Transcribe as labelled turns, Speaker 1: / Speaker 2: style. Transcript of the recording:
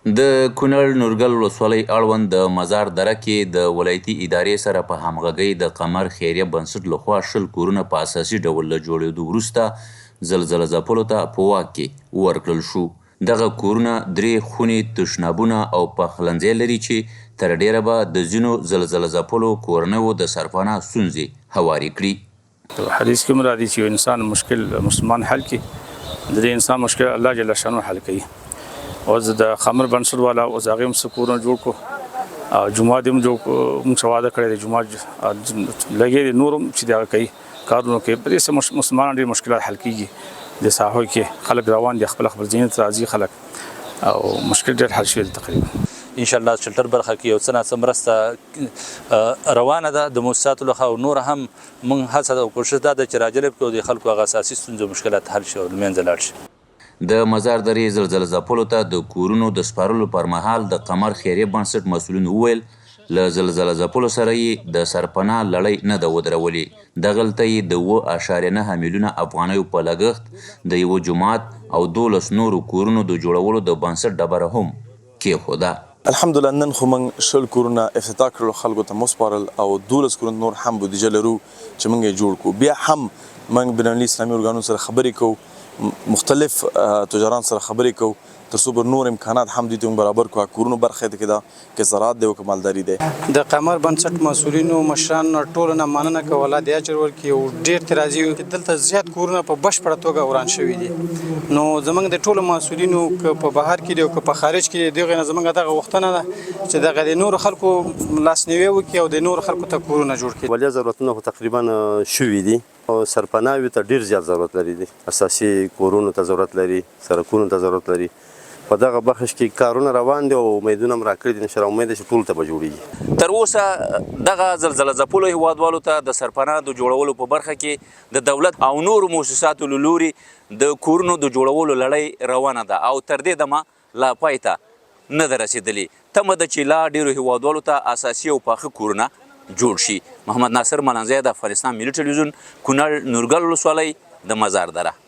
Speaker 1: د کونړ نورگل ولسوالۍ اړوند د مزار دره کې د ولایتي ادارې سره په همغږۍ د قمر خیریه بنسټ لخوا 20 کورونه په اساسي ډول له جوړېدو وروسته زلزله ځپلو ته په واک کې ورکړل شو. دغه کورونه 3 خونې، تشنابونه او پخلنځی لري چې تر ډیره به د ځینو زلزله ځپلو کورنیو د سرپناه ستونزې هوارې کړي.
Speaker 2: حدیث کې مرادي چې انسان مشکل مسلمان حل کړي، د انسان مشکل الله جل شانه حل کوي. او د خمر بنسټ والا او هغه هم کورونه جوړ کو او جمعه هم جوړ موږ واده کړی د جمعه لګي نورو چې دا کوي کارونه کوي په دې مسلمانانو ډېر مشکلات حل کیږي د ساحوي کې خلک روان دي خپل ځینې راځي خلک او مشکل ډېر حل شوی تقریبا
Speaker 3: ان شاء الله شلټر برخه کې یو څه ناڅه مرسته روانه ده د مؤسساتو لخوا او نور هم موږ هڅه او کوشش ده چې راجلب کړو د خلکو هغه اساسي ستونزو مشکلات حل شي او له منځه لاړ شي.
Speaker 1: د مزار درې زلزله ځپلو ته د کورونو د سپارلو پر مهال د قمر خیریه بنسټ مسؤلین وویل له زلزله ځپلو سره یې د سرپناه لړۍ نه ده ودرولې. دغلته یې د 2.9 میلیونه افغانیو په لګښت د یوه جومات او 12 نورو کورونو د جوړولو د بنسټ ډبره هم کېښوده.
Speaker 4: الحمدلله نن خو موږ 20 کورونه افتتاح کړلو، خلکو ته وسپارل او 12 کورونه نور هم بودیجه لرو چې موږ یې جوړ کړو. بیا هم موږ بین المللي اسلامي ارګانونو سره خبرې کوو، مختلف تجاران سره خبرې کوو تر څو به نور امکانات هم دوی ته برابر کړو. کورونو برخه کې دا کې زراعت دی او که مالداري دی.
Speaker 5: د قمر بنسټ مسؤلینو مشرانو ټولو نه مننه کوله د اجر ورکړي او ډېر ترې راضي یو. دلته زیات کورونه په بشپړه توګه وران شوي دي، نو زموږ د ټولو مسؤلینو که په بهر کې دي او که په خارج کې دي دغه نه زموږ دغه غوښتنه ده چې دغه د نورو خلکو لاسنیوی وکړي او د نورو خلکو ته کورونه جوړ کړي.
Speaker 6: ولې ضرورتونه خو تقریبا شوي دي او سرپناوي ته ډېر زیات ضرورت لري دي، اساسي کورونو ته ضرورت لري، سړکونو ته ضرورت لري. په دغه بخش کې کارونه روان دي او امیدونه هم راکړي دي، انشاءالله امید چې ټولو ته به جوړېږي.
Speaker 3: تر اوسه دغه زلزله ځپلو هیوادوالو ته د سرپناه د جوړولو په برخه کې د دولت او نورو مؤسساتو له لورې د کورونو د جوړولو لړۍ روانه ده او تر دې دمه لا پای ته نه ده رسېدلې. تمه ده چې لا ډېرو هیوادوالو ته اساسي او پاخه کورونه جوړ شي. محمد ناصر ملنځی د افغانستان ملي ټلویزیون، کونړ نورگل ولسوالۍ د مزار دره.